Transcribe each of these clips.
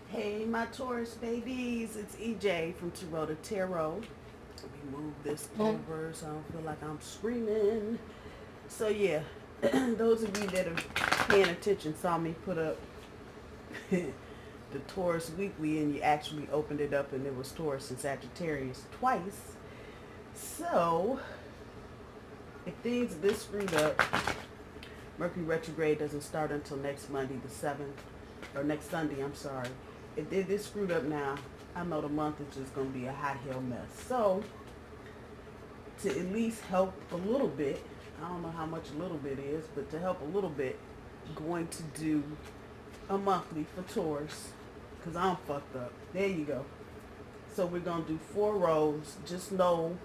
Hey, my Taurus babies, it's EJ from Taurota Tarot. Let me move this over so I don't feel like I'm screaming. So yeah, those of you that are paying attention saw me put up the Taurus Weekly, and you actually opened it up and it was Taurus and Sagittarius twice. So if things are this screwed up, Mercury retrograde doesn't start until next Monday the 7th, or next Sunday, I'm sorry. If they're this screwed up now, I know the month is just going to be a hot hell mess. So to at least help a little bit, I don't know how much a little bit is, but to help a little bit, going to do a monthly for Taurus, because I'm fucked up. There you go. So we're going to do 4 rows. Just know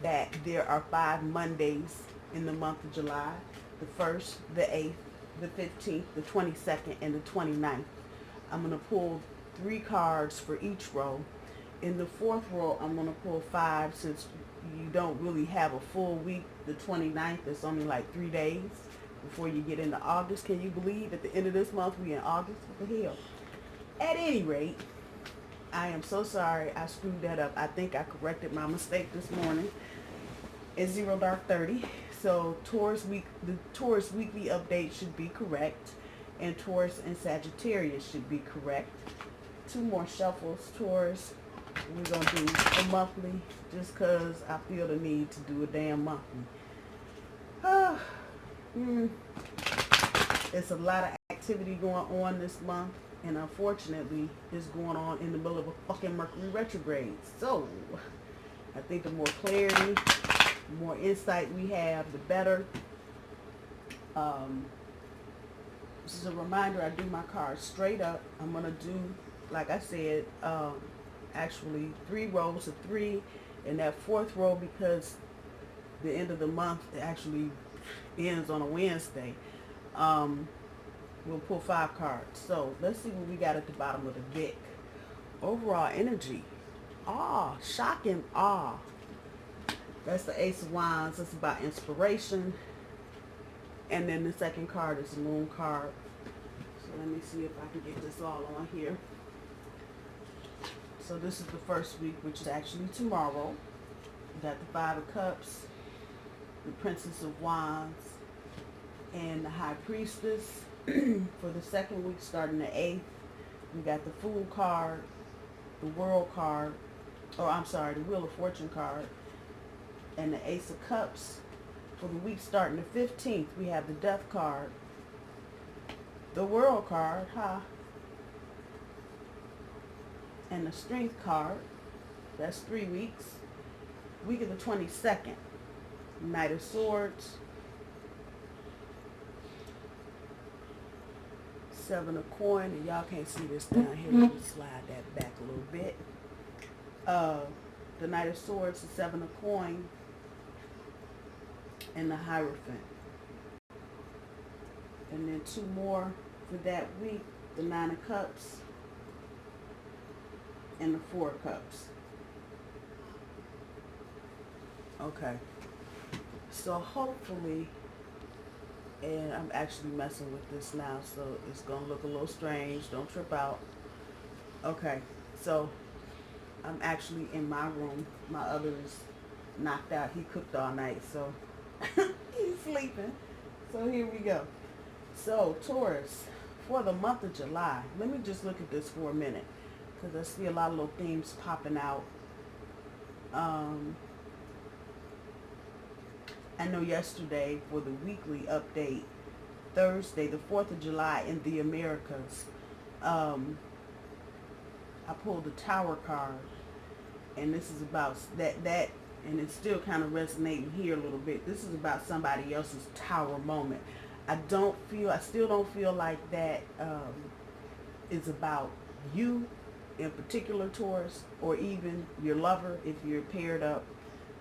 that there are 5 Mondays in the month of July. The 1st, the 8th, the 15th, the 22nd, and the 29th. I'm going to pull 3 cards for each row. In the 4th row, I'm going to pull 5 since you don't really have a full week. The 29th, it's only like 3 days before you get into August. Can you believe at the end of this month we in August? What the hell? At any rate, I am so sorry I screwed that up. I think I corrected my mistake this morning. It's 0 dark 30. So the Taurus weekly update should be correct, and Taurus and Sagittarius should be correct. 2 more shuffles, Taurus. We're going to do a monthly just because I feel the need to do a damn monthly. It's a lot of activity going on this month, and unfortunately it's going on in the middle of a fucking Mercury retrograde. So I think the more clarity, the more insight we have, the better. This is a reminder, I do my cards straight up. I'm going to do, like I said, actually 3 rows of 3, and that 4th row, because the end of the month actually ends on a Wednesday, we'll pull 5 cards. So let's see what we got at the bottom of the deck. Overall energy, awe, shocking awe. That's the Ace of Wands. That's about inspiration. And then the second card is the Moon card. So let me see if I can get this all on here. So this is the first week, which is actually tomorrow. We got the 5 of Cups, the Princess of Wands, and the High Priestess. For the second week, starting the 8th, we got the Fool card, the World card, or I'm sorry, the Wheel of Fortune card, and the Ace of Cups. For the week starting the 15th, we have the Death card, the World card, and the Strength card. That's 3 weeks. Week of the 22nd, Knight of Swords, 7 of Coin, and y'all can't see this down here. Let me slide that back a little bit. The Knight of Swords, the 7 of Coin, and the Hierophant. And then 2 more for that week, the 9 of Cups and the 4 of Cups. Okay. So hopefully, and I'm actually messing with this now, so it's going to look a little strange. Don't trip out. Okay. So I'm actually in my room. My other is knocked out. He cooked all night, so he's sleeping. So here we go. So Taurus, for the month of July, let me just look at this for a minute, because I see a lot of little themes popping out. I know yesterday for the weekly update, Thursday, the 4th of July in the Americas, I pulled the Tower card, and this is about that, and it's still kind of resonating here a little bit. This is about somebody else's tower moment. I still don't feel like that is about you in particular, Taurus, or even your lover if you're paired up,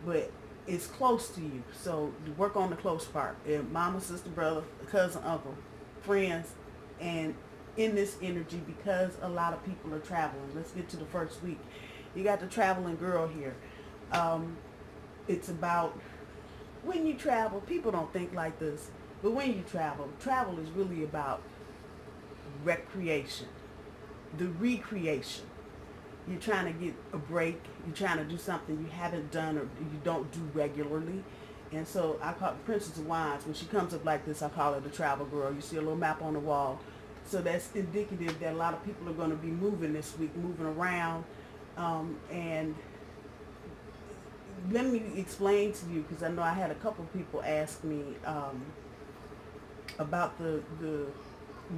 but it's close to you. So work on the close part. Mama, sister, brother, cousin, uncle, friends, and in this energy, because a lot of people are traveling. Let's get to the first week. You got the traveling girl here. It's about when you travel, people don't think like this, but when you travel is really about recreation. the recreation. You're trying to get a break. You're trying to do something you haven't done or you don't do regularly. And so I call it Princess of Wands. When she comes up like this, I call her the travel girl. You see a little map on the wall. So that's indicative that a lot of people are going to be moving this week, moving around. And let me explain to you, because I know I had a couple of people ask me about the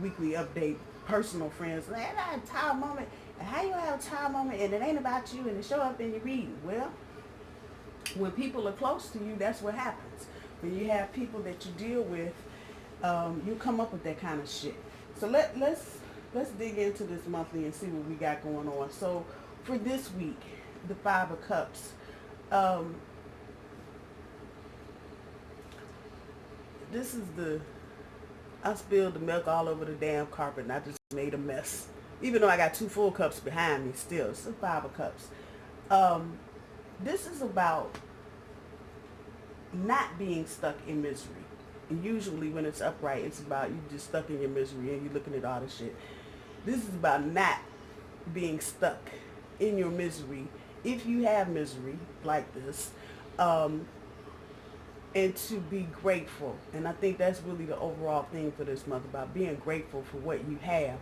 weekly update, personal friends. I had a tired moment. How you have a tired moment and it ain't about you and it show up in your reading? Well, when people are close to you, that's what happens. When you have people that you deal with, you come up with that kind of shit. So let's dig into this monthly and see what we got going on. So for this week, the Five of Cups. This is I spilled the milk all over the damn carpet and I just made a mess. Even though I got 2 full cups behind me still. It's the Five of Cups. This is about not being stuck in misery. And usually when it's upright, it's about you just stuck in your misery and you're looking at all this shit. This is about not being stuck in your misery. If you have misery like this, and to be grateful. And I think that's really the overall thing for this month, about being grateful for what you have.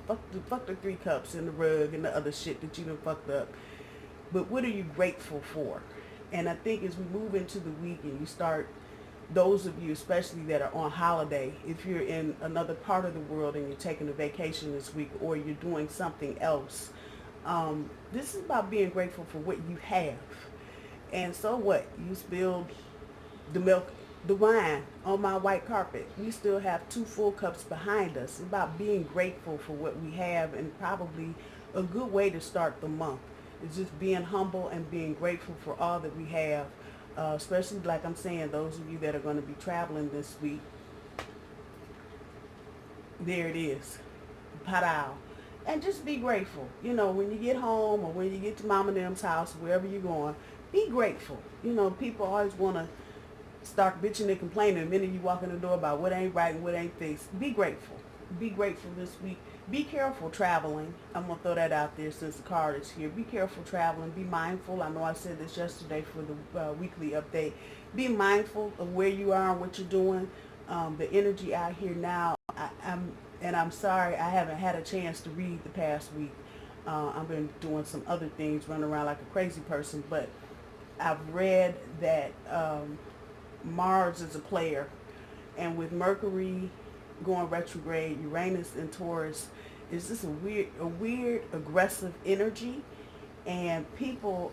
Fuck the 3 cups and the rug and the other shit that you done fucked up. But what are you grateful for? And I think as we move into the week and you start, those of you especially that are on holiday, if you're in another part of the world and you're taking a vacation this week or you're doing something else, this is about being grateful for what you have. And so what? You spilled the milk, the wine on my white carpet. We still have 2 full cups behind us. It's about being grateful for what we have, and probably a good way to start the month is just being humble and being grateful for all that we have, especially like I'm saying, those of you that are going to be traveling this week. There it is. Padao. And just be grateful. You know, when you get home or when you get to Mama and them's house, wherever you're going, be grateful. You know, people always want to start bitching and complaining the minute you walk in the door about what ain't right and what ain't fixed. Be grateful. Be grateful this week. Be careful traveling. I'm going to throw that out there since the card is here. Be careful traveling. Be mindful. I know I said this yesterday for the weekly update. Be mindful of where you are and what you're doing. The energy out here now, I'm sorry I haven't had a chance to read the past week. I've been doing some other things, running around like a crazy person, but I've read that Mars is a player, and with Mercury going retrograde, Uranus and Taurus, is just a weird aggressive energy, and people,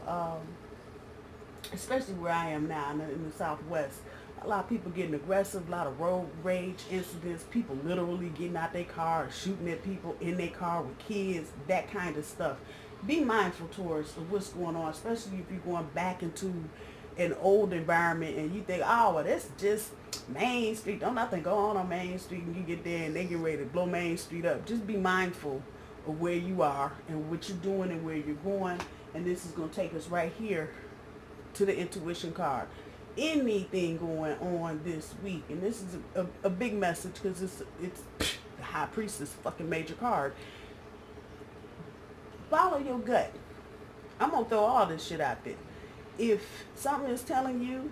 especially where I am now in the Southwest, a lot of people getting aggressive, a lot of road rage incidents, people literally getting out their car and shooting at people in their car with kids, that kind of stuff. Be mindful towards what's going on, especially if you're going back into an old environment and you think, oh, well, that's just Main Street. Don't nothing go on Main Street, and you get there and they get ready to blow Main Street up. Just be mindful of where you are and what you're doing and where you're going. And this is going to take us right here to the intuition card. Anything going on this week, and this is a big message because it's the High Priestess, fucking major card. Follow your gut. I'm gonna throw all this shit out there. If something is telling you,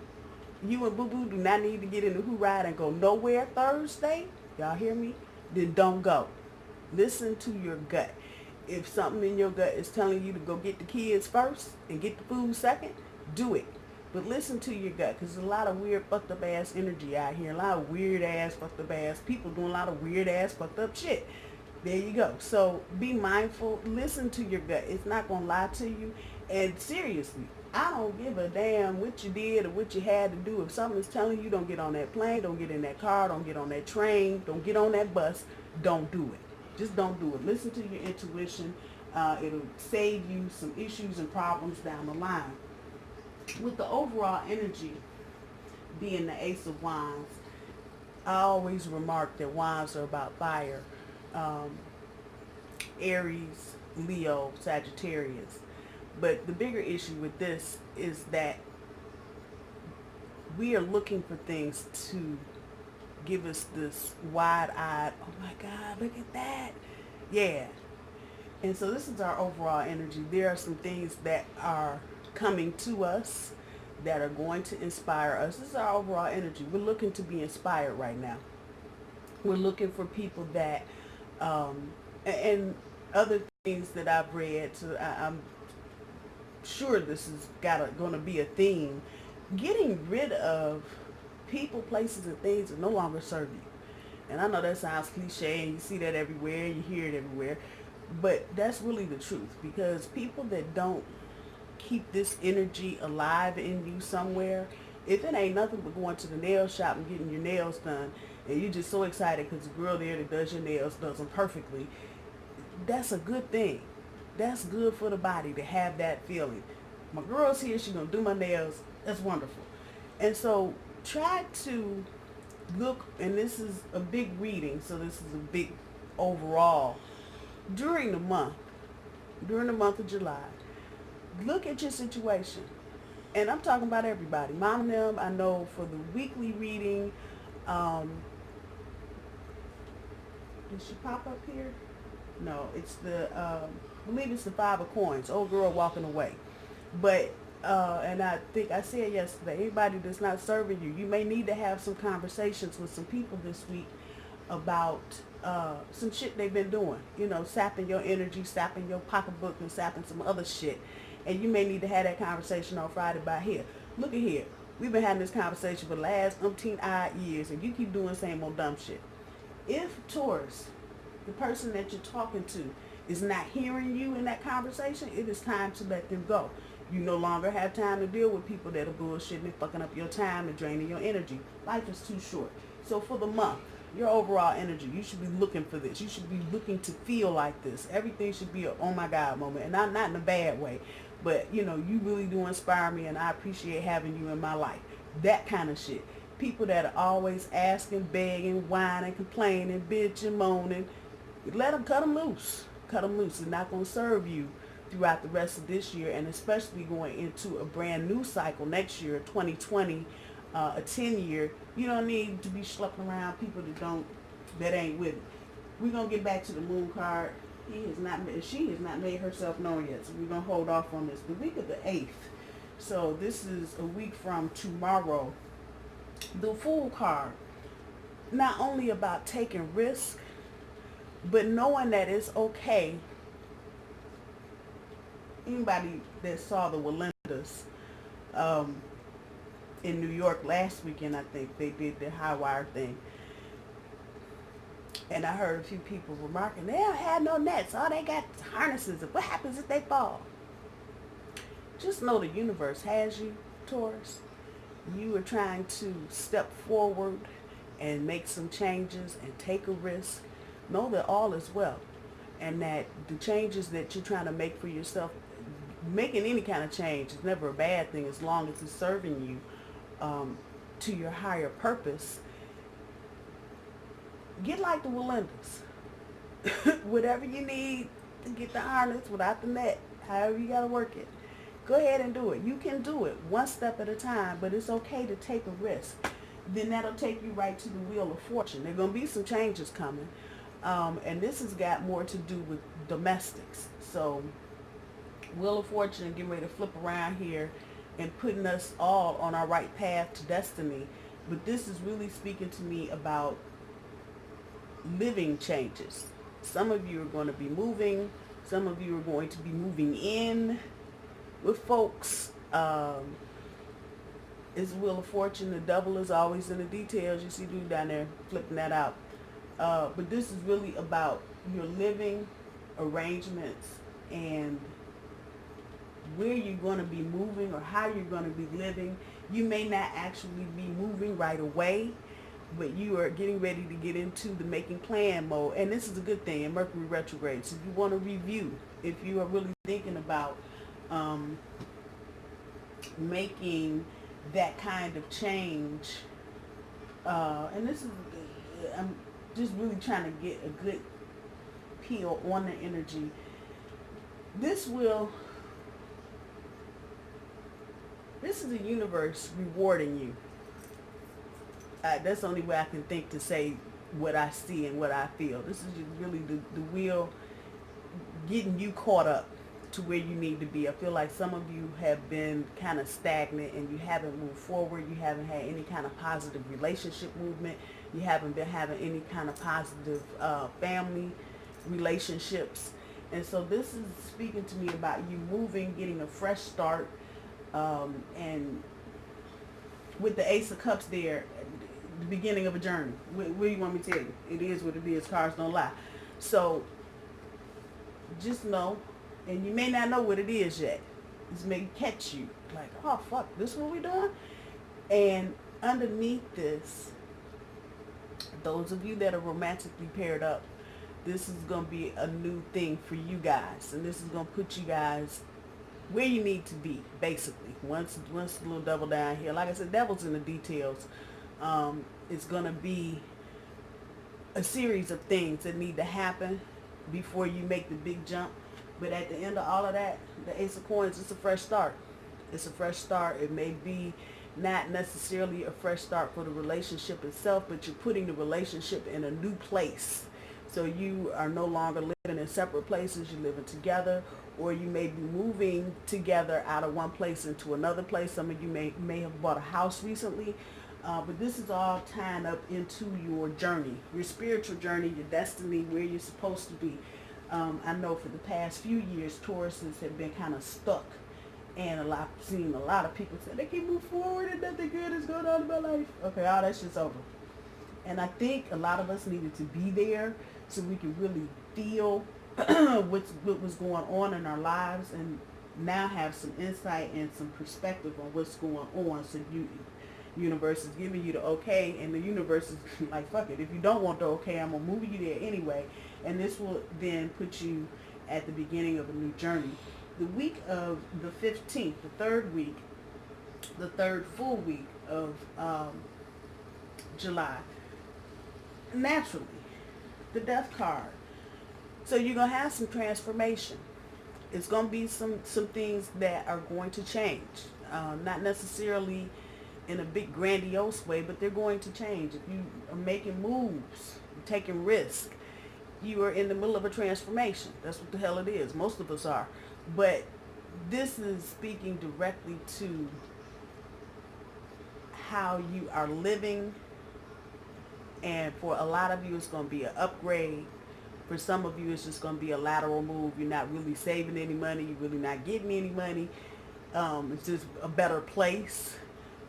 you and Boo Boo do not need to get in the Who Ride and go nowhere Thursday, y'all hear me? Then don't go. Listen to your gut. If something in your gut is telling you to go get the kids first and get the food second, do it. But listen to your gut, because there's a lot of weird fucked up ass energy out here. A lot of weird ass fucked up ass people doing a lot of weird ass fucked up shit. There you go. So be mindful. Listen to your gut. It's not going to lie to you. And seriously, I don't give a damn what you did or what you had to do. If something's telling you don't get on that plane, don't get in that car, don't get on that train, don't get on that bus, don't do it. Just don't do it. Listen to your intuition. It'll save you some issues and problems down the line. With the overall energy being the Ace of Wands, I always remark that wands are about fire. Aries, Leo, Sagittarius. But the bigger issue with this is that we are looking for things to give us this wide-eyed, oh my God, look at that. Yeah. And so this is our overall energy. There are some things that are coming to us that are going to inspire us. This is our overall energy. We're looking to be inspired right now. We're looking for people that, and other things that I've read. So I'm sure this is going to be a theme. Getting rid of people, places, and things that no longer serve you. And I know that sounds cliche, and you see that everywhere, you hear it everywhere, but that's really the truth, because people that don't keep this energy alive in you somewhere, if it ain't nothing but going to the nail shop and getting your nails done, and you're just so excited because the girl there that does your nails does them perfectly, that's a good thing. That's good for the body to have that feeling. My girl's here, she's going to do my nails. That's wonderful. And so try to look, and this is a big reading, so this is a big overall. During the month of July, look at your situation. And I'm talking about everybody. Mom and them, I know for the weekly reading, did she pop up here? No, it's the, I believe it's the 5 of coins, old girl walking away. But, and I think I said yesterday, anybody that's not serving you, you may need to have some conversations with some people this week about some shit they've been doing, you know, sapping your energy, sapping your pocketbook, and sapping some other shit. And you may need to have that conversation on Friday about here. Look at here. We've been having this conversation for the last umpteen odd years, and you keep doing the same old dumb shit. If Taurus, the person that you're talking to, is not hearing you in that conversation, it is time to let them go. You no longer have time to deal with people that are bullshitting and fucking up your time and draining your energy. Life is too short. So for the month, your overall energy, you should be looking for this. You should be looking to feel like this. Everything should be a oh my God moment. And not in a bad way. But, you know, you really do inspire me, and I appreciate having you in my life. That kind of shit. People that are always asking, begging, whining, complaining, bitching, moaning. Let them, cut them loose. Cut them loose. It's not going to serve you throughout the rest of this year, and especially going into a brand new cycle next year, 2020, a 10-year. You don't need to be schlepping around people that ain't with it. We're going to get back to the moon card. She has not made herself known yet, so we're going to hold off on this. The week of the 8th. So this is a week from tomorrow. The Fool card. Not only about taking risks, but knowing that it's okay. Anybody that saw the Walendas in New York last weekend, I think they did the high wire thing. And I heard a few people remarking, they don't have no nets. All they got is harnesses. What happens if they fall? Just know the universe has you, Taurus. You are trying to step forward and make some changes and take a risk. Know that all is well. And that the changes that you're trying to make for yourself, making any kind of change is never a bad thing as long as it's serving you to your higher purpose. Get like the Walendas. Whatever you need to get the harness without the net, however you got to work it, go ahead and do it. You can do it one step at a time, but it's okay to take a risk. Then that'll take you right to the wheel of fortune. There are going to be some changes coming. And this has got more to do with domestics. So wheel of fortune getting ready to flip around here and putting us all on our right path to destiny. But this is really speaking to me about living changes. Some of you are going to be moving. Some of you are going to be moving in with folks. It's Wheel of Fortune. The devil is always in the details. You see dude down there flipping that out. But this is really about your living arrangements and where you're going to be moving or how you're going to be living. You may not actually be moving right away, but you are getting ready to get into the making plan mode. And this is a good thing in Mercury retrograde. So you want to review if you are really thinking about making that kind of change. And this is, I'm just really trying to get a good peel on the energy. This is the universe rewarding you. That's the only way I can think to say what I see and what I feel. This is really the wheel. getting you caught up to where you need to be. I feel like some of you have been kind of stagnant and you haven't moved forward. You haven't had any kind of positive relationship movement. You haven't been having any kind of positive family relationships. And so this is speaking to me about you moving, getting a fresh start, and with the Ace of Cups there, the beginning of a journey. What do you want me to tell you? It is what it is. Cards don't lie. So just know, and you may not know what it is yet. This may catch you like, oh fuck, this is what we doing? And underneath this, those of you that are romantically paired up, this is going to be a new thing for you guys. And this is going to put you guys where you need to be, basically. Once a little double down here. Like I said, devil's in the details. It's going to be a series of things that need to happen before you make the big jump. But at the end of all of that, the Ace of Coins, it's a fresh start. It's a fresh start. It may be not necessarily a fresh start for the relationship itself, but you're putting the relationship in a new place. So you are no longer living in separate places. You're living together, or you may be moving together out of one place into another place. Some of you may have bought a house recently. But this is all tying up into your journey, your spiritual journey, your destiny, where you're supposed to be. I know for the past few years, Tauruses have been kind of stuck. And I've seen a lot of people say they can't move forward and nothing good is going on in my life. Okay, all that shit's over. And I think a lot of us needed to be there so we can really feel what was going on in our lives, and now have some insight and some perspective on what's going on. So universe is giving you the okay, and the universe is like, fuck it. If you don't want the okay, I'm going to move you there anyway. And this will then put you at the beginning of a new journey. The week of the 15th, the third week, the third full week of July, naturally, the Death card. So you're going to have some transformation. It's going to be some things that are going to change. Not necessarily in a big grandiose way, but they're going to change. If you are making moves, taking risks, you are in the middle of a transformation. That's what the hell it is. Most of us are. But this is speaking directly to how you are living. And for a lot of you, it's going to be an upgrade. For some of you, it's just going to be a lateral move. You're not really saving any money. You're really not getting any money. It's just a better place.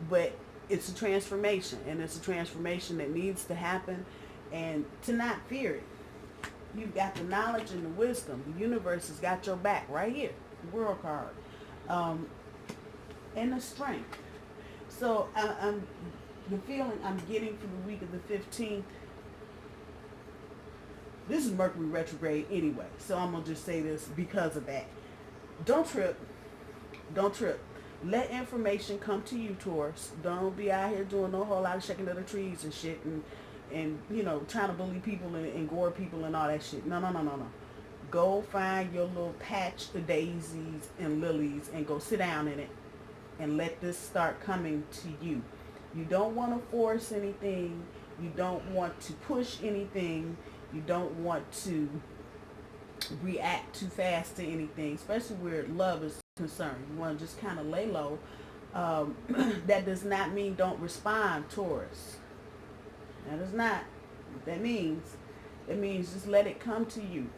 But it's a transformation. And it's a transformation that needs to happen. And to not fear it. You've got the knowledge and the wisdom. The universe has got your back right here. The World card. And the strength. So the feeling I'm getting for the week of the 15th, this is Mercury retrograde anyway. So I'm going to just say this because of that. Don't trip. Don't trip. Let information come to you, Taurus. Don't be out here doing no whole lot of shaking of the trees and shit and you know, trying to bully people and gore people and all that shit. No. Go find your little patch of daisies and lilies and go sit down in it and let this start coming to you. You don't want to force anything. You don't want to push anything. You don't want to react too fast to anything, especially where love is concerned. You want to just kind of lay low. That does not mean don't respond, Taurus. That is not what that means. It means just let it come to you.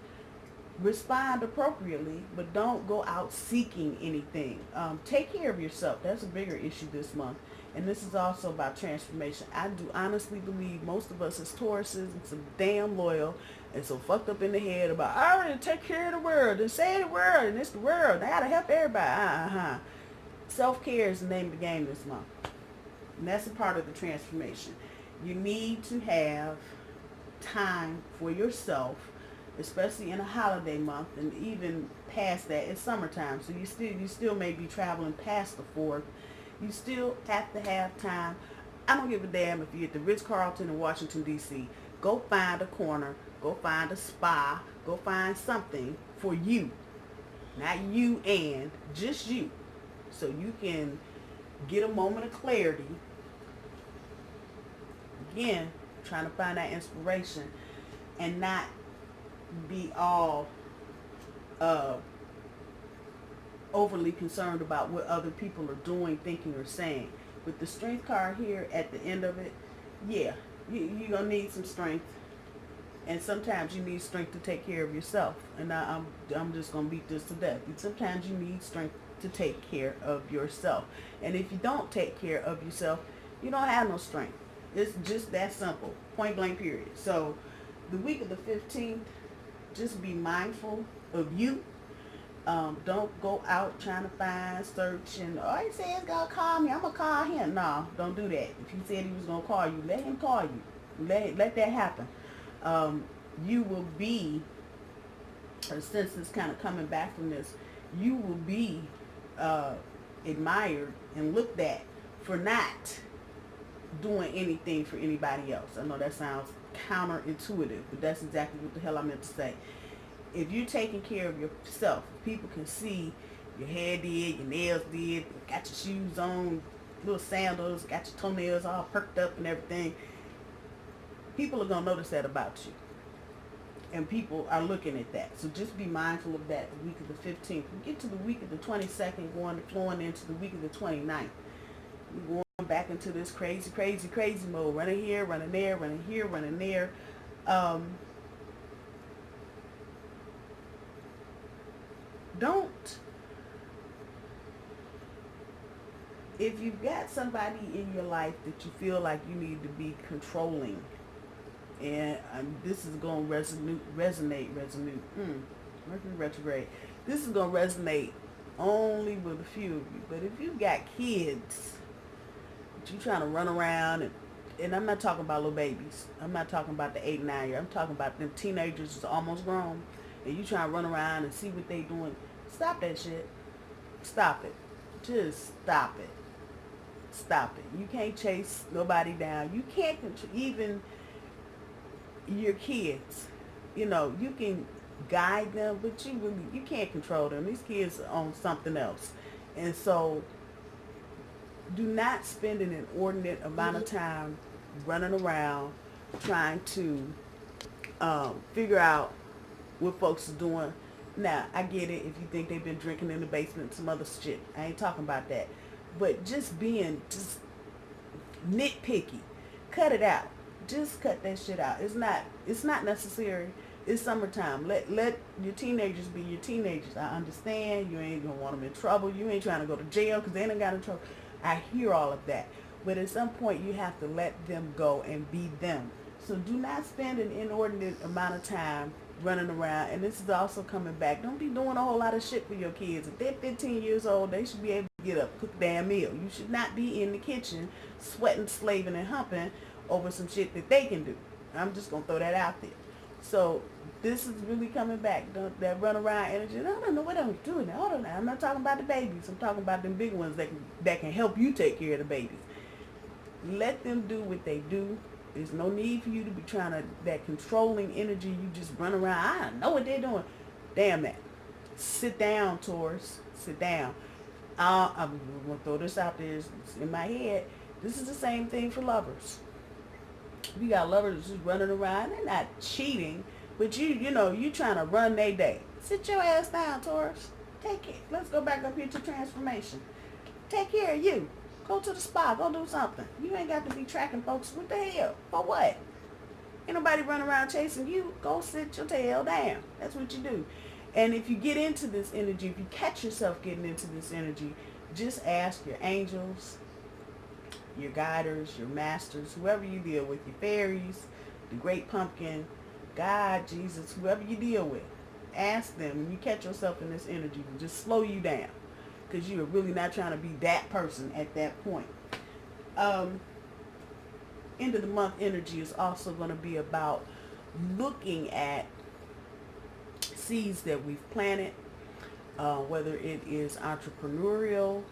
Respond appropriately, but don't go out seeking anything. Take care of yourself. That's a bigger issue this month. And this is also about transformation. I do honestly believe most of us as Tauruses are so damn loyal and so fucked up in the head about, I already take care of the world and say the world and it's the world. I gotta help everybody. Self-care is the name of the game this month. And that's a part of the transformation. You need to have time for yourself, especially in a holiday month, and even past that. It's summertime, so you still may be traveling past the 4th. You still have to have time. I don't give a damn if you're at the Ritz-Carlton in Washington, D.C. Go find a corner. Go find a spa. Go find something for you. Not you and, just you. So you can get a moment of clarity. Again, trying to find that inspiration and not be all uh, overly concerned about what other people are doing, thinking, or saying. With the strength card here at the end of it, yeah, you're going to need some strength. And sometimes you need strength to take care of yourself. And I'm just going to beat this to death. Sometimes you need strength to take care of yourself. And if you don't take care of yourself, you don't have no strength. It's just that simple. Point blank period. So the week of the 15th, just be mindful of you. Don't go out trying to find, search, and he says gonna call me, I'm gonna call him. No, don't do that. If he said he was gonna call you, let him call you. Let that happen. You will be, since it's kind of coming back from this, you will be admired and looked at for not doing anything for anybody else. I know that sounds counterintuitive, but that's exactly what the hell I meant to say. If you're taking care of yourself, people can see your hair did, your nails did, got your shoes on, little sandals, got your toenails all perked up and everything. People are going to notice that about you. And people are looking at that. So just be mindful of that the week of the 15th. We get to the week of the 22nd, flowing into the week of the 29th. We're going back into this crazy mode. Running here, running there, running here, running there. If you've got somebody in your life that you feel like you need to be controlling, and this is going to resonate, Mercury retrograde, this is going to resonate only with a few of you. But if you've got kids that you're trying to run around, and I'm not talking about little babies, I'm not talking about the 8 and 9 year, I'm talking about them teenagers that's almost grown, and you trying to run around and see what they doing, stop that shit. Stop it. Just stop it. Stop it. You can't chase nobody down. You can't even your kids. You know, you can guide them, but you can't control them. These kids are on something else. And so do not spend an inordinate amount of time running around trying to figure out what folks are doing. Now, I get it if you think they've been drinking in the basement, some other shit. I ain't talking about that. But just being nitpicky. Cut it out. Just cut that shit out. It's not necessary. It's summertime. Let your teenagers be your teenagers. I understand. You ain't going to want them in trouble. You ain't trying to go to jail because they ain't got in trouble. I hear all of that. But at some point, you have to let them go and be them. So do not spend an inordinate amount of time running around. And this is also coming back. Don't be doing a whole lot of shit for your kids. If they're 15 years old, they should be able to get up, cook a damn meal. You should not be in the kitchen sweating, slaving, and humping over some shit that they can do. I'm just going to throw that out there. So this is really coming back. That run around energy. I don't know what I'm doing. Hold on now. I'm not talking about the babies. I'm talking about them big ones that can help you take care of the babies. Let them do what they do. There's no need for you to be trying to, that controlling energy, you just run around. I don't know what they're doing. Damn that. Sit down, Taurus. Sit down. I'm going to throw this out there. It's in my head. This is the same thing for lovers. We got lovers just running around. They're not cheating, but you know, you trying to run their day. Sit your ass down, Taurus. Take it. Let's go back up here to transformation. Take care of you. Go to the spa. Go do something. You ain't got to be tracking folks. What the hell? For what? Ain't nobody running around chasing you. Go sit your tail down. That's what you do. And if you get into this energy, if you catch yourself getting into this energy, just ask your angels, your guiders, your masters, whoever you deal with, your fairies, the great pumpkin, God, Jesus, whoever you deal with. Ask them when you catch yourself in this energy to just slow you down. Because you are really not trying to be that person at that point. End of the month energy is also going to be about looking at seeds that we've planted, whether it is entrepreneurial,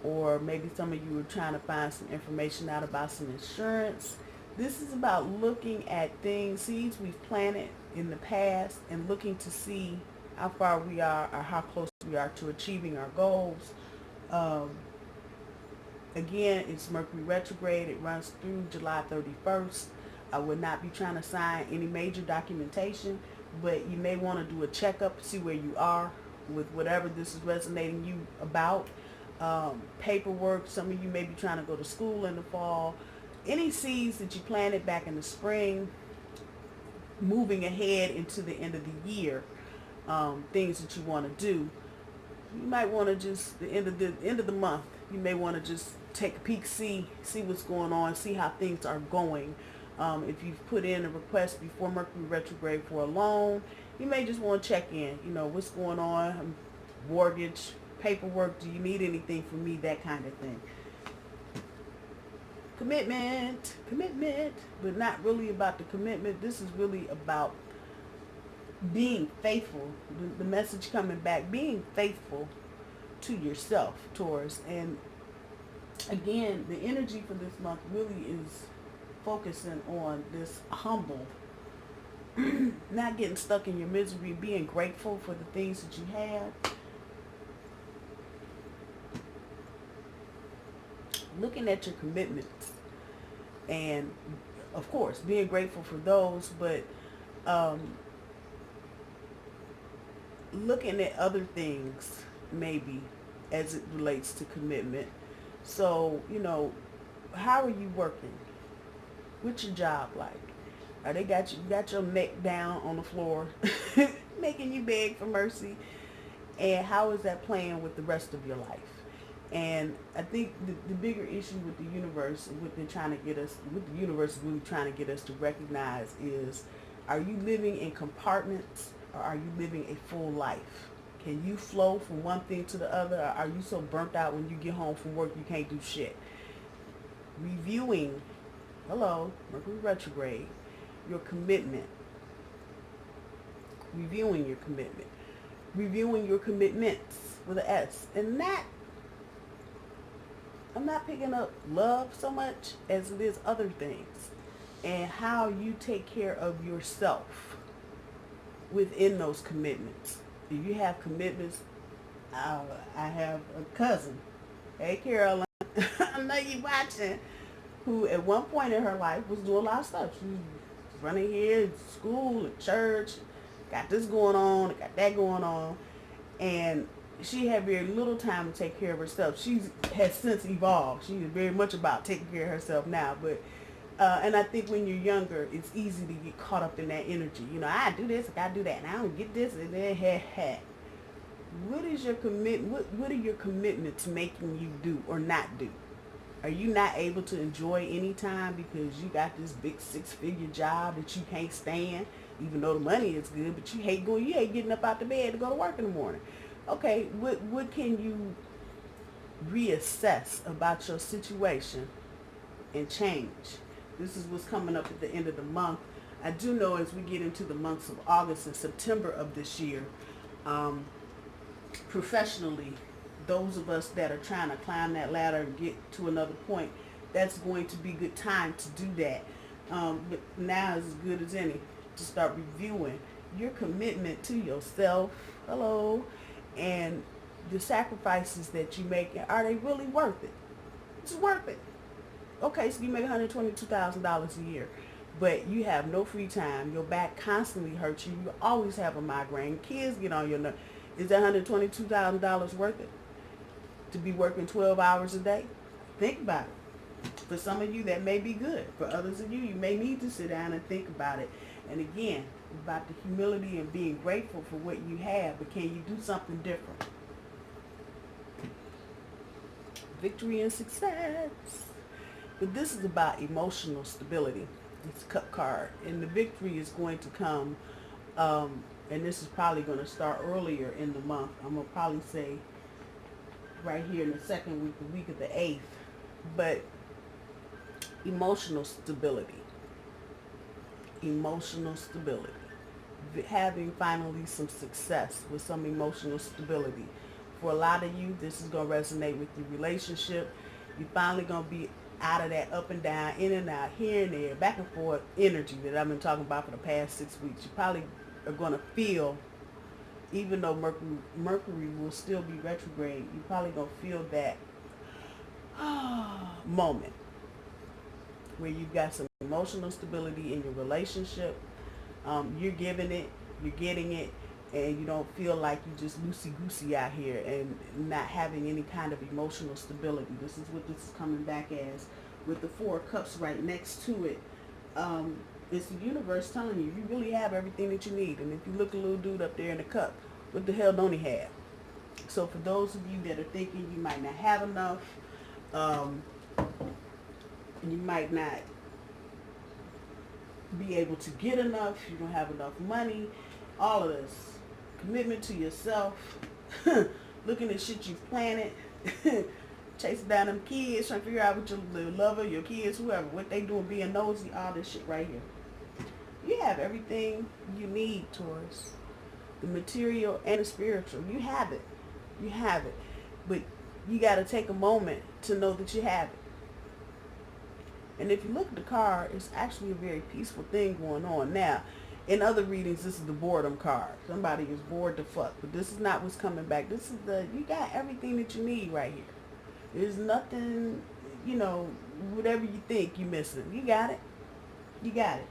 or maybe some of you are trying to find some information out about some insurance. This is about looking at things, seeds we've planted in the past, and looking to see how far we are or how close we are to achieving our goals. Again, it's Mercury retrograde. It runs through July 31st. I would not be trying to sign any major documentation. but you may want to do a checkup, see where you are with whatever this is resonating you about. Paperwork, some of you may be trying to go to school in the fall. Any seeds that you planted back in the spring, moving ahead into the end of the year, things that you want to do, you might want to just the end of the month, you may want to just take a peek, see what's going on, see how things are going. If you've put in a request before Mercury retrograde for a loan, you may just want to check in, what's going on, mortgage, paperwork, do you need anything from me, that kind of thing. Commitment, but not really about the commitment. This is really about being faithful. The message coming back, being faithful to yourself, Taurus. And again, the energy for this month really is focusing on this humble, not getting stuck in your misery, being grateful for the things that you have. Looking at your commitments and of course being grateful for those, but looking at other things maybe as it relates to commitment. So, how are you working? What's your job like? Are they got your neck down on the floor making you beg for mercy? And how is that playing with the rest of your life? And I think the bigger issue with the universe, what the universe is really trying to get us to recognize is, are you living in compartments or are you living a full life? Can you flow from one thing to the other, or are you so burnt out when you get home from work you can't do shit? Reviewing, Mercury retrograde, your commitment. Reviewing your commitment. Reviewing your commitments with an S. And that, I'm not picking up love so much as it is other things, and how you take care of yourself within those commitments. If you have commitments, I have a cousin, hey Carolyn, I know you watching, who at one point in her life was doing a lot of stuff. She was running here, school, and church, got this going on, got that going on, and she had very little time to take care of herself. She has since evolved. She is very much about taking care of herself now. But and I think when you're younger, it's easy to get caught up in that energy. I do this, I gotta do that, and I don't get this, and then What is your what are your commitments making you do or not do? Are you not able to enjoy any time because you got this big 6-figure job that you can't stand, even though the money is good, but you hate getting up out the bed to go to work in the morning? Okay, what can you reassess about your situation and change? This is what's coming up at the end of the month. I do know as we get into the months of August and September of this year, professionally, those of us that are trying to climb that ladder and get to another point, that's going to be a good time to do that. But now is as good as any to start reviewing your commitment to yourself. And the sacrifices that you make, are they really worth it? It's worth it. Okay, so you make $122,000 a year, but you have no free time. Your back constantly hurts you. You always have a migraine. Kids get on your nerves. Is that $122,000 worth it? To be working 12 hours a day? Think about it. For some of you, that may be good. For others of you, you may need to sit down and think about it. And again, about the humility and being grateful for what you have, but can you do something different? Victory and success. But this is about emotional stability. It's a cup card. And the victory is going to come, and this is probably going to start earlier in the month. I'm going to probably say right here in the second week, the week of the 8th. But emotional stability. Emotional stability. Having finally some success with some emotional stability. For a lot of you, this is going to resonate with your relationship. You're finally going to be out of that up and down, in and out, here and there, back and forth energy that I've been talking about for the past 6 weeks. You probably are going to feel, even though Mercury will still be retrograde, you're probably going to feel that moment where you've got some emotional stability in your relationship. You're giving it. You're getting it, and you don't feel like you're just loosey-goosey out here and not having any kind of emotional stability. This is what this is coming back as with the Four of Cups right next to it. It's the universe telling you really have everything that you need. And if you look at a little dude up there in the cup, what the hell don't he have? So for those of you that are thinking you might not have enough, you might not be able to get enough, you don't have enough money, all of this. Commitment to yourself, looking at shit you planted, chasing down them kids, trying to figure out what your lover, your kids, whoever, what they doing, being nosy, all this shit right here. You have everything you need, Taurus. The material and the spiritual. You have it. You have it. But you got to take a moment to know that you have it. And if you look at the card, it's actually a very peaceful thing going on. Now, in other readings, this is the boredom card. Somebody is bored to fuck. But this is not what's coming back. This is you got everything that you need right here. There's nothing, whatever you think you're missing. You got it. You got it.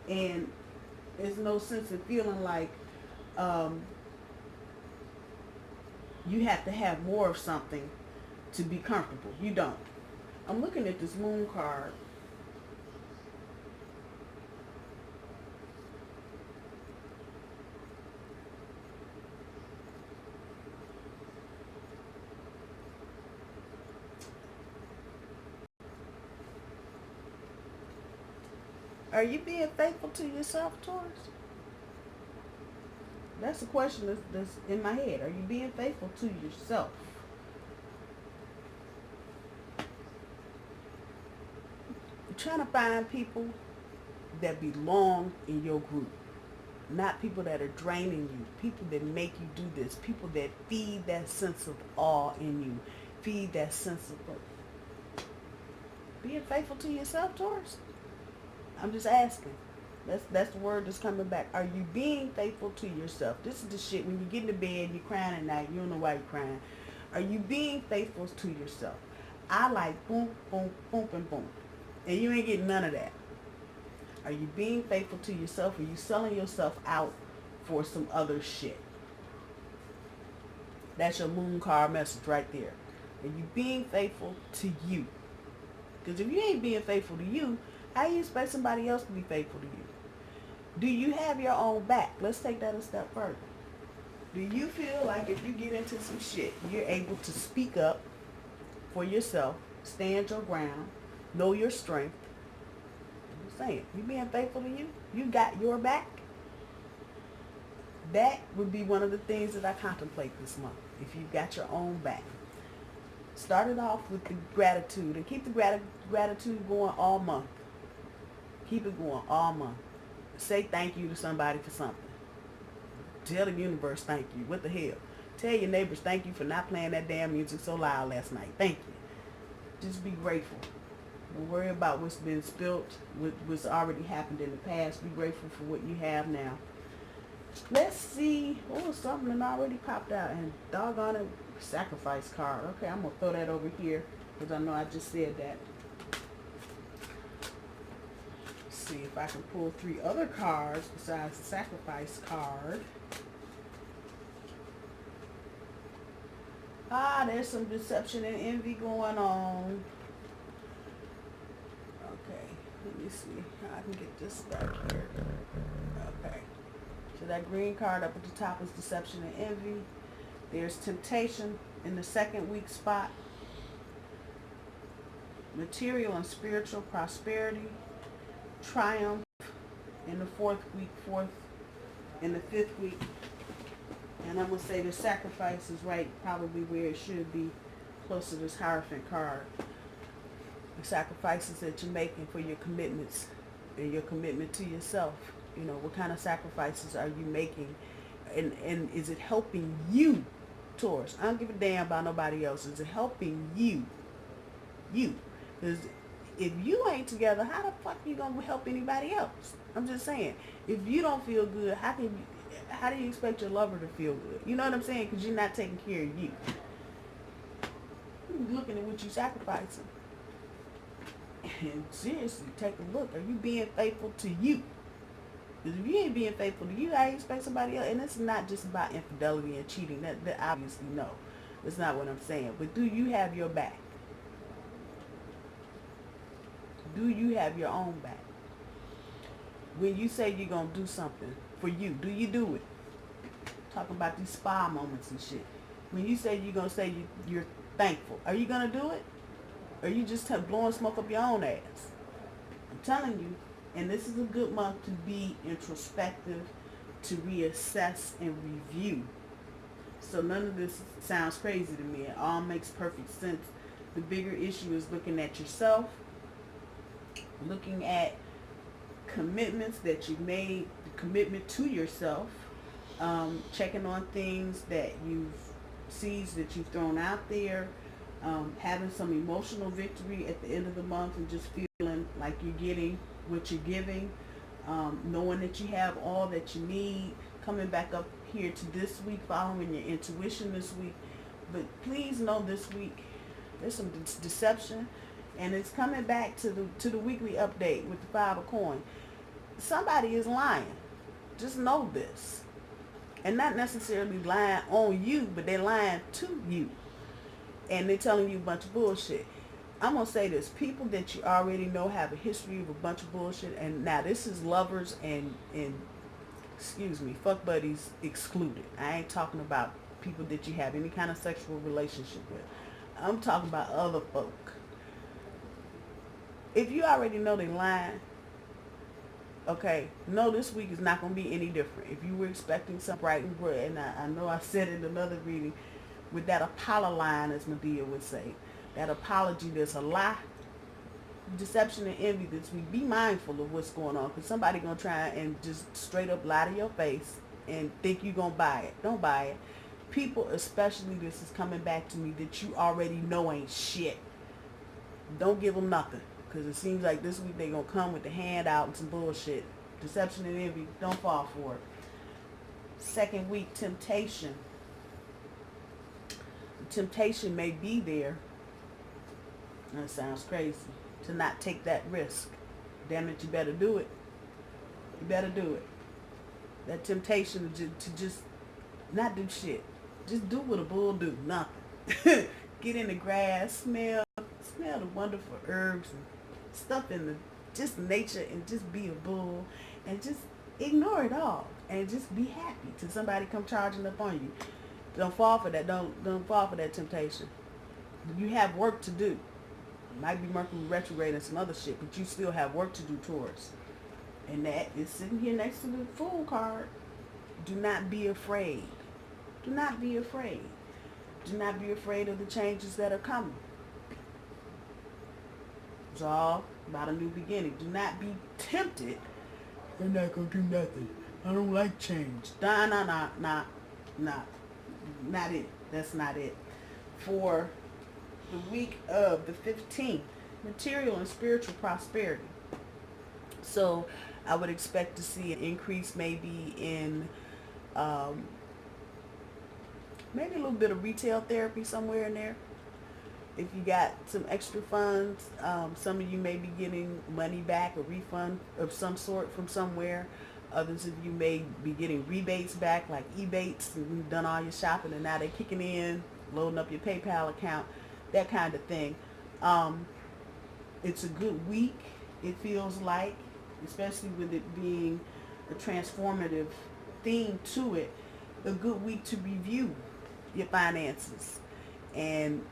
And there's no sense in feeling like you have to have more of something to be comfortable. You don't. I'm looking at this moon card. Are you being faithful to yourself, Taurus? That's the question that's in my head. Are you being faithful to yourself? You're trying to find people that belong in your group. Not people that are draining you. People that make you do this. People that feed that sense of awe in you. Feed that sense of being faithful to yourself, Taurus? I'm just asking. That's the word that's coming back. Are you being faithful to yourself? This is the shit when you get into bed, you're crying at night, you don't know why you're crying. Are you being faithful to yourself? I like boom, boom, boom, and boom. And you ain't getting none of that. Are you being faithful to yourself? Or are you selling yourself out for some other shit? That's your moon card message right there. Are you being faithful to you? Because if you ain't being faithful to you, how do you expect somebody else to be faithful to you? Do you have your own back? Let's take that a step further. Do you feel like if you get into some shit, you're able to speak up for yourself, stand your ground, know your strength? I'm just saying, you being faithful to you? You got your back? That would be one of the things that I contemplate this month, if you've got your own back. Start it off with the gratitude and keep the gratitude going all month. Keep it going all month. Say thank you to somebody for something. Tell the universe thank you. What the hell? Tell your neighbors thank you for not playing that damn music so loud last night. Thank you. Just be grateful. Don't worry about what's been spilt, what's already happened in the past. Be grateful for what you have now. Let's see. Oh, something that already popped out. And doggone it, sacrifice card. Okay, I'm going to throw that over here because I know I just said that. See if I can pull 3 other cards besides the sacrifice card. There's some deception and envy going on. Okay, let me see how I can get this back here. Okay, so that green card up at the top is deception and envy. There's temptation in the second weak spot. Material and spiritual prosperity. Triumph in the 4th week, in the 5th week. And I'm going to say the sacrifice is right probably where it should be, close to this Hierophant card. The sacrifices that you're making for your commitments and your commitment to yourself. You know, what kind of sacrifices are you making? And is it helping you, Taurus? I don't give a damn about nobody else. Is it helping you? You. Because if you ain't together, how the fuck you gonna help anybody else? I'm just saying. If you don't feel good, how do you expect your lover to feel good? You know what I'm saying? Because you're not taking care of you. You're looking at what you're sacrificing. And seriously, take a look. Are you being faithful to you? Because if you ain't being faithful to you, I expect somebody else. And it's not just about infidelity and cheating. That obviously no. That's not what I'm saying. But do you have your back? Do you have your own back? When you say you're going to do something for you, do you do it? Talking about these spa moments and shit. When you say you're going to say you're thankful, are you going to do it? Or are you just blowing smoke up your own ass? I'm telling you, and this is a good month to be introspective, to reassess and review. So none of this sounds crazy to me. It all makes perfect sense. The bigger issue is looking at yourself, looking at commitments that you made, the commitment to yourself, checking on things that seeds that you've thrown out there, having some emotional victory at the end of the month and just feeling like you're getting what you're giving, knowing that you have all that you need, coming back up here to this week, following your intuition this week. But please know this week there's some deception, and it's coming back to the weekly update with the 5 of coin. Somebody is lying. Just know this. And not necessarily lying on you, but they're lying to you. And they're telling you a bunch of bullshit. I'm going to say this. People that you already know have a history of a bunch of bullshit. And now this is lovers and fuck buddies excluded. I ain't talking about people that you have any kind of sexual relationship with. I'm talking about other folk. If you already know they lying, okay, no, this week is not going to be any different. If you were expecting some bright and bright, and I know I said in another reading, with that Apollo line, as Medea would say, that apology, there's a lie, deception and envy this week. Be mindful of what's going on, because somebody going to try and just straight up lie to your face and think you're going to buy it. Don't buy it. People, especially, this is coming back to me, that you already know ain't shit. Don't give them nothing. Because it seems like this week they're going to come with the hand out and some bullshit. Deception and envy. Don't fall for it. Second week, temptation. The temptation may be there. That sounds crazy. To not take that risk. Damn it, you better do it. You better do it. That temptation to just not do shit. Just do what a bull do. Nothing. Get in the grass. Smell the wonderful herbs and stuff in the just nature, and just be a bull and just ignore it all and just be happy till somebody come charging up on you. Don't fall for that. Don't fall for that temptation. You have work to do. It might be Mercury retrograde and some other shit, but you still have work to do, Taurus. And that is sitting here next to the Fool card. Do not be afraid. Do not be afraid. Do not be afraid of the changes that are coming. It's all about a new beginning. Do not be tempted. I'm not going to do nothing. I don't like change. Nah. Not it. That's not it. For the week of the 15th, material and spiritual prosperity. So I would expect to see an increase maybe in maybe a little bit of retail therapy somewhere in there. If you got some extra funds, some of you may be getting money back, a refund of some sort from somewhere. Others of you may be getting rebates back, like Ebates, and you've done all your shopping and now they're kicking in, loading up your PayPal account, that kind of thing. It's a good week, it feels like, especially with it being a transformative theme to it, a good week to review your finances. And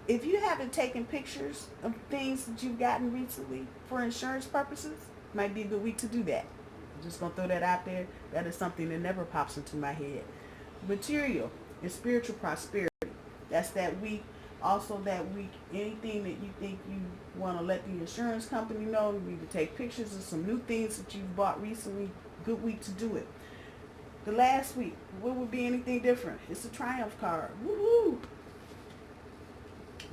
if you haven't taken pictures of things that you've gotten recently for insurance purposes, might be a good week to do that. I'm just going to throw that out there. That is something that never pops into my head. Material and spiritual prosperity. That's that week. Also that week, anything that you think you want to let the insurance company know, you need to take pictures of some new things that you've bought recently. Good week to do it. The last week, what would be anything different? It's a triumph card. Woohoo!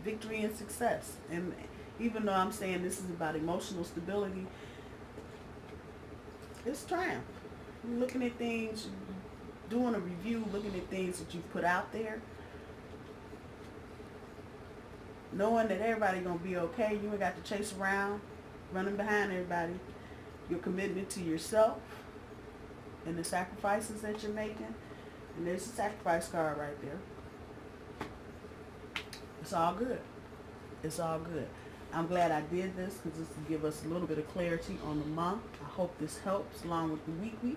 Victory and success. And even though I'm saying this is about emotional stability, it's triumph. You're looking at things, doing a review, looking at things that you've put out there, knowing that everybody's going to be okay. You ain't got to chase around, running behind everybody. your commitment to yourself and the sacrifices that you're making. And there's a sacrifice card right there. It's all good. It's all good. I'm glad I did this because this will give us a little bit of clarity on the month. I hope this helps along with the weekly.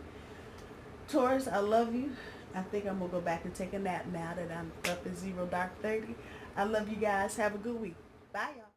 Taurus, I love you. I think I'm going to go back and take a nap now that I'm up at 0 dark 30. I love you guys. Have a good week. Bye, y'all.